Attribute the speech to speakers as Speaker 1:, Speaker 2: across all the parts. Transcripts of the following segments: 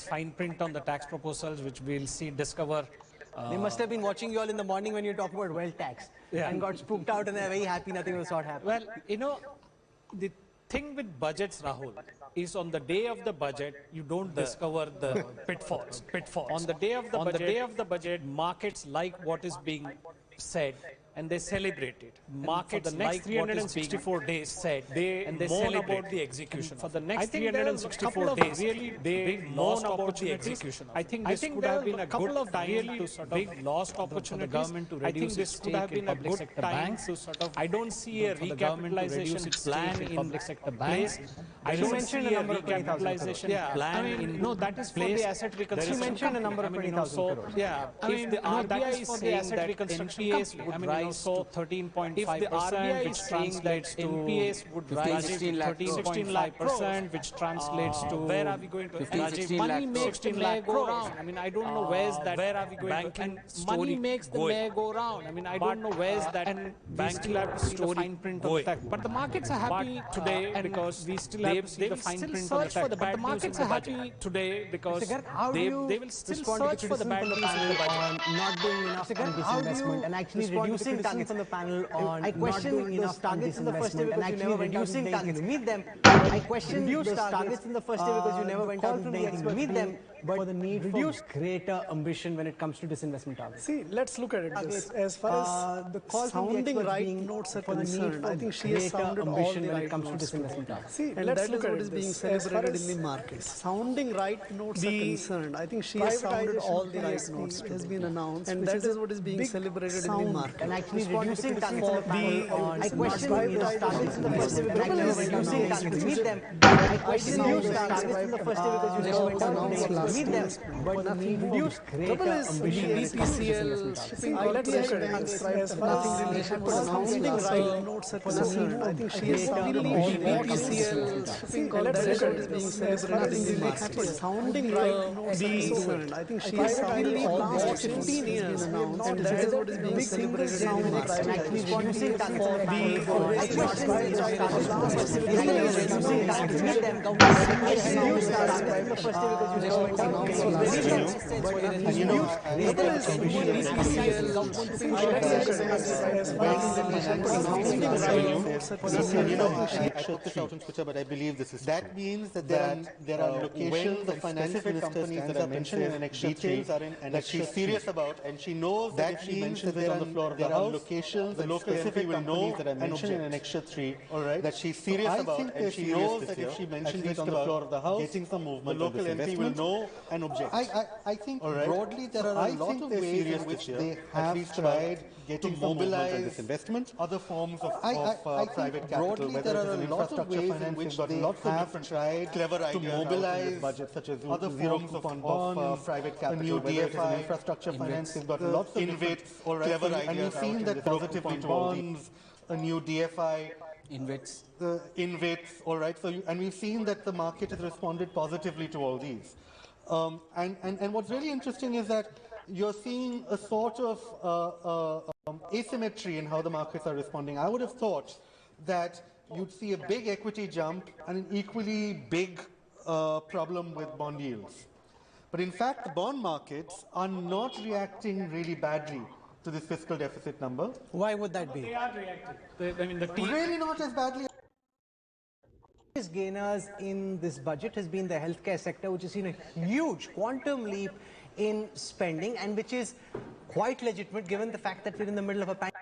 Speaker 1: fine print on the tax proposals, which we'll discover.
Speaker 2: They must have been watching you all in the morning when you talk about wealth tax and got spooked out and they're very happy nothing will sort happen.
Speaker 1: Well, the thing with budgets, Rahul, is on the day of the budget, you don't discover the pitfalls. On the day of the budget, markets like what is being said and they celebrate it. Markets the next 364 days said and they moan about the execution. For the next 364 days, they lost about the execution. I think this could have been a good time to sort of big lost opportunities. The government to reduce its stake in public sector banks. I don't see a recapitalization plan in public sector banks. I don't see a recapitalization plan in no, that is for the asset reconstruction.
Speaker 2: She mentioned a number of 20,000 crores.
Speaker 1: Yeah, if the RBI is saying that NPAs would rise to 13.5%, which translates to NPAs would rise to 16% which translates to where are we going to
Speaker 2: 15-16
Speaker 1: money makes the mayor go round. I mean, I don't know where's that. Where are we going to money makes the mayor go round. I mean, I don't know where's that. And we still have to see the fine print on the tax. But the markets are happy today because we still have to see the fine print on the tax. But the markets are happy today because they will still search for the bad news in the budget.
Speaker 2: Not doing enough on disinvestment and actually reducing targets on the panel on I question those targets in the first day because you never went out to meet them. I question those targets in the first day because you never went out to meet them. But for the need for greater ambition when it comes to disinvestment targets.
Speaker 3: See, let's look at it this. As far as the call sounding right notes are concerned, I think she has sounded all the right notes. See, let's look at what is being celebrated in the markets. Sounding right notes are concerned, I think she has sounded all the right notes. It has been announced, and that is what is being celebrated in the market.
Speaker 2: And actually reducing targets on the panel. I question those targets in the first day because you never went out to meet them. I question those targets in the first day because you never went out to meet them. But nothing reduced greater ambition when it comes to BPCL shipping corporations as nothing related to sounding right notes are concerned. I think she has sounded all the BPCL shipping corporations is being celebrated in the market. Sounding right notes are concerned. I think she has sounded all the 15 years announced, and that is what is being celebrated in the market. And actually reducing targets on the panel. I question those targets reducing targets meet them. I reduce targets in the first day because you never went out to
Speaker 4: and you know, I put this out on Twitter, but I believe this is that means that there are locations of finance companies that are mentioned in an extra details are in that she's serious about, and she knows that if she mentions it on the floor of the House, locations, the local MP will know that are mentioned in an extra 3, that she's serious about, and she knows that if she mentions it on the floor of the House, getting some movement, the local MP will know and object. I think broadly there are a lot of ways in which they have tried getting mobilize this investment. Other forms of private capital, whether it is an infrastructure finance, which they have tried to mobilize budget, such as other forms of private capital, new DFI, infrastructure finance. They've got lots of clever ideas, and we've seen that positively to bonds, a new DFI. InvITs, all right. So, and we've seen that the market has responded positively to all these. And what's really interesting is that you're seeing a sort of asymmetry in how the markets are responding. I would have thought that you'd see a big equity jump and an equally big problem with bond yields. But in fact, the bond markets are not reacting really badly to this fiscal deficit number.
Speaker 2: Why would that be?
Speaker 1: They are reacting. I mean,
Speaker 4: really not as badly.
Speaker 2: Gainers in this budget has been the healthcare sector, which has seen a huge quantum leap in spending and which is quite legitimate given the fact that we're in the middle of a pandemic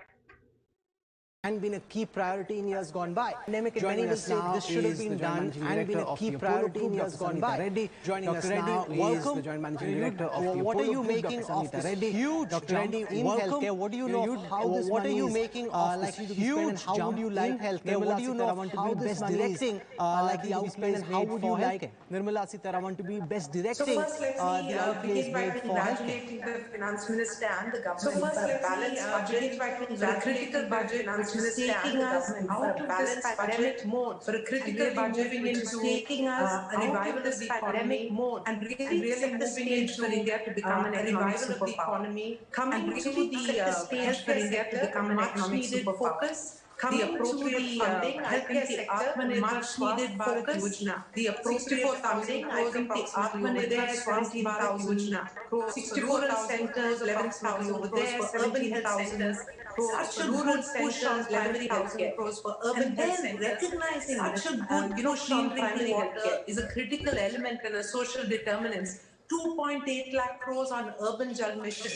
Speaker 2: and been a key priority in years gone by. Pandemic, many will say this should have been done and been a key priority in years gone by. Joining us now welcome. The Joint Managing Director of the what are you making of this huge jump in healthcare? What do you know how this what are you making of this huge how would you like healthcare? What do you know how this directing like the outlays and how would you like Nirmala Sitharaman to be best directing the outlays made for healthcare?
Speaker 5: The Finance Minister and the government for a balanced budget, for a critical budget which is taking us out of this pandemic mode, for a critical budget which is taking us a revival of the pandemic mode and really set the stage for India to become an revival of the economy, coming to the stage for India to become an economic superpower. the appropriate funding, I think the much needed focus, the appropriate funding, I think the Atmanirbhar 17,000 crores, 64,000 crores, 11,000 over there, 17,000 crores for rural push on primary healthcare crores for urban health centers. Recognizing such a good push on primary healthcare is a critical element and a social determinants. 2.8 lakh crores on urban Jal mission.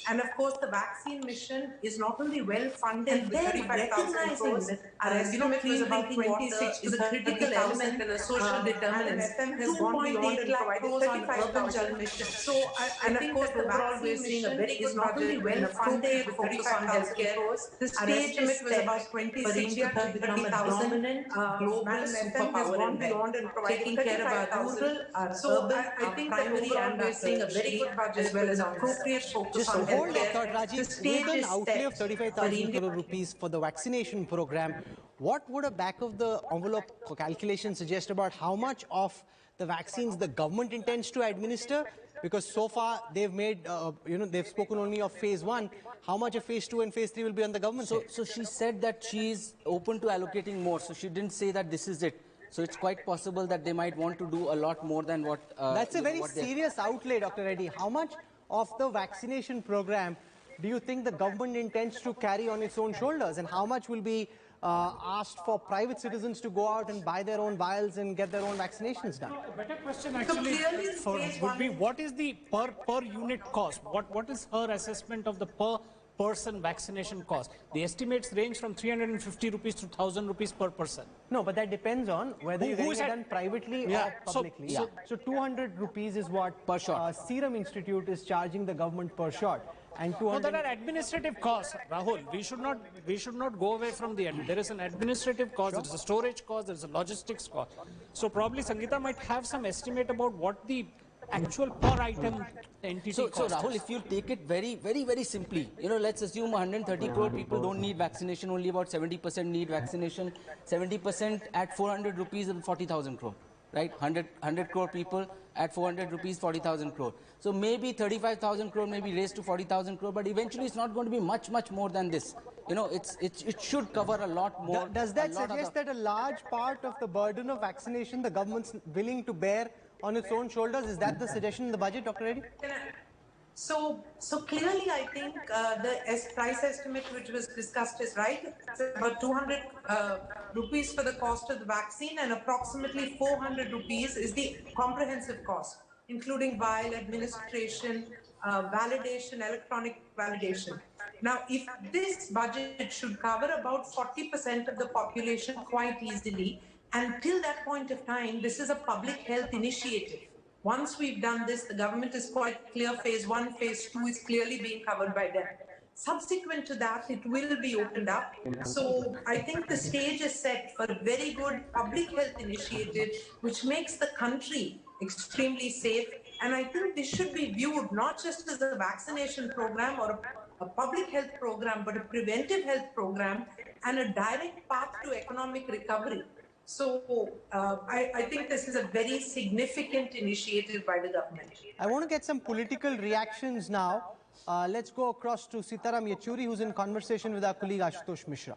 Speaker 5: And of course, the vaccine mission is not only well funded with 35,000 crores, our estimate was about 26 is a critical element and a social determinant. 2.8 lakh crores on urban Jal mission. So I think that overall we're seeing a very good budget well funded with focus on healthcare. The stage is was about 26 to 30,000 global superpower in beyond and taking care of our rural, our urban, I think primary and we're seeing a very good budget as well as appropriate focus on
Speaker 2: Hold
Speaker 5: healthcare.
Speaker 2: up, Dr. Rajeev, with an outlay of 35,000 crore rupees for the vaccination program, what would a back of the envelope calculation suggest about how much of the vaccines the government intends to administer? Because so far they've made, they've spoken only of phase 1. How much of phase 2 and phase 3 will be on the government side?
Speaker 6: So she said that she's open to allocating more. So she didn't say that this is it. So it's quite possible that they might want to do a lot more than what.
Speaker 2: That's a very serious outlay, Dr. Reddy. How much of the vaccination program do you think the government intends to carry on its own shoulders, and how much will be asked for private citizens to go out and buy their own vials and get their own vaccinations done?
Speaker 1: A better question actually would be, what is the per unit cost? What is her assessment of the per person vaccination cost? The estimates range from 350 rupees to 1,000 rupees per person.
Speaker 2: No, but that depends on whether you're getting it done privately or publicly. So 200 rupees is what
Speaker 6: per shot
Speaker 2: Serum Institute is charging the government per shot. And 200.
Speaker 1: No, there are administrative costs, Rahul. We should not go away from the. There is an administrative cost, there is a storage cost, there is a logistics cost. So probably Sangeeta might have some estimate about what the actual per item entity
Speaker 6: so
Speaker 1: cost.
Speaker 6: So Rahul, if you take it very simply, let's assume 130 crore people don't need vaccination, only about 70% need vaccination. 70% at 400 rupees is 40,000 crore, right? 100 crore people at 400 rupees, 40,000 crore. So maybe 35,000 crore may be raised to 40,000 crore, but eventually it's not going to be much more than this. It should cover a lot more.
Speaker 2: Does that suggest that a large part of the burden of vaccination the government's willing to bear on its own shoulders? Is that the suggestion in the budget, Dr. Reddy?
Speaker 5: So clearly, I think the price estimate which was discussed is right. It's about 200 rupees for the cost of the vaccine, and approximately 400 rupees is the comprehensive cost, including vial administration, validation, electronic validation. Now, if this budget should cover about 40% of the population quite easily, until that point of time, this is a public health initiative. Once we've done this, the government is quite clear. Phase 1, phase 2 is clearly being covered by them. Subsequent to that, it will be opened up. So I think the stage is set for a very good public health initiative, which makes the country extremely safe. And I think this should be viewed not just as a vaccination program or a public health program, but a preventive health program and a direct path to economic recovery. So I think this is a very significant initiative by the government.
Speaker 2: I want to get some political reactions now. Let's go across to Sitaram Yechury, who's in conversation with our colleague Ashutosh Mishra.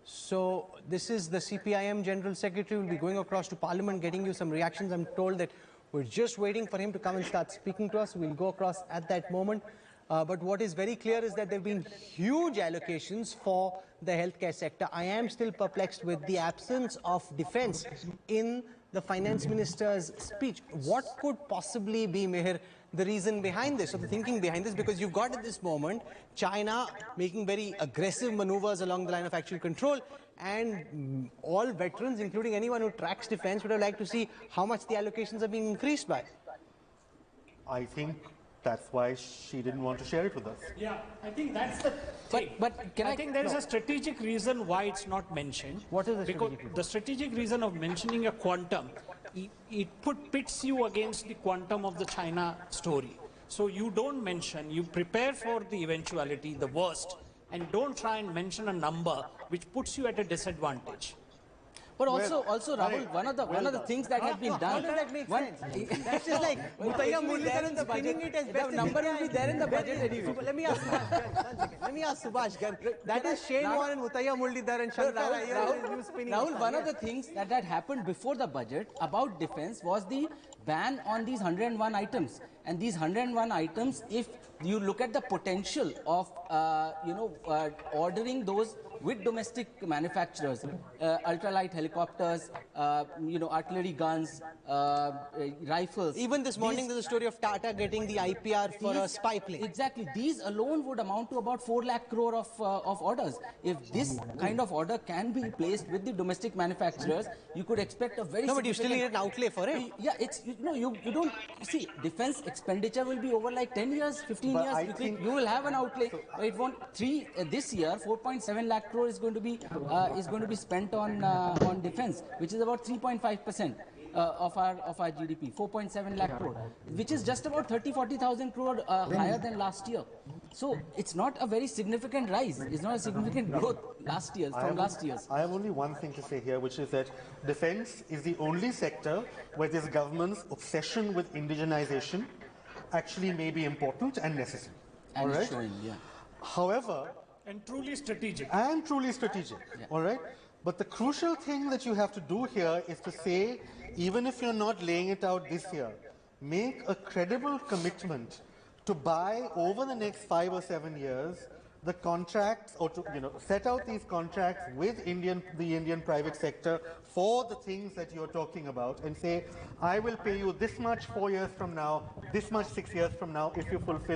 Speaker 2: So this is the CPIM General Secretary. We'll be going across to Parliament, getting you some reactions. I'm told that we're just waiting for him to come and start speaking to us. We'll go across at that moment. But what is very clear is that there have been huge allocations for the healthcare sector. I am still perplexed with the absence of defense in the finance minister's speech. What could possibly be, Meher, the reason behind this, or the thinking behind this? Because you've got at this moment China making very aggressive maneuvers along the line of actual control, and all veterans, including anyone who tracks defense, would have liked to see how much the allocations are being increased by.
Speaker 4: I think that's why she didn't want to share it with us.
Speaker 1: Yeah, I think that's the thing.
Speaker 6: But
Speaker 1: I think there is a strategic reason why it's not mentioned.
Speaker 2: What is the
Speaker 1: strategic reason? The strategic reason of mentioning a quantum, it pits you against the quantum of the China story. So you don't mention, you prepare for the eventuality, the worst, and don't try and mention a number which puts you at a disadvantage.
Speaker 6: But also, Rahul, one of the things that had been done.
Speaker 2: How does that make sense? That's just like Muthiah Muralidharan spinning it as best
Speaker 6: The number will be there in the budget anyway.
Speaker 2: Let me ask Subhash. 1 second. Let me ask Subhash. That is Shane Warne and Muthiah Muralidharan. Shankar Iyer is you spinning.
Speaker 6: Rahul, one of the things that had happened before the budget about defense was the ban on these 101 items. And these 101 items, if you look at the potential of, ordering those with domestic manufacturers, ultralight helicopters, artillery guns, rifles.
Speaker 2: Even this morning, there's a story of Tata getting the IPR for a spy plane.
Speaker 6: Exactly. These alone would amount to about 4 lakh crore of orders. If this kind of order can be placed with the domestic manufacturers, you could expect a very
Speaker 2: No, but you still need an outlay for it.
Speaker 6: Yeah, you don't see defense expenditure will be over like 10 years, 15
Speaker 4: But
Speaker 6: years. You will have an outlay. It won't this year 4.7 lakh crore is going to be spent on defense, which is about 3.5%. Of our GDP, 4.7 lakh crore, which is just about 40,000 crore higher than last year. So it's not a very significant rise. It's not a significant growth last year from last year's.
Speaker 4: I have only one thing to say here, which is that defense is the only sector where this government's obsession with indigenization actually may be important and necessary.
Speaker 6: And
Speaker 4: all right?
Speaker 6: showing, yeah.
Speaker 4: However,
Speaker 1: And truly strategic.
Speaker 4: all right? But the crucial thing that you have to do here is to say, even if you're not laying it out this year, make a credible commitment to buy over the next 5 or 7 years the contracts, or to set out these contracts with the Indian private sector for the things that you're talking about, and say, I will pay you this much 4 years from now, this much 6 years from now, if you fulfill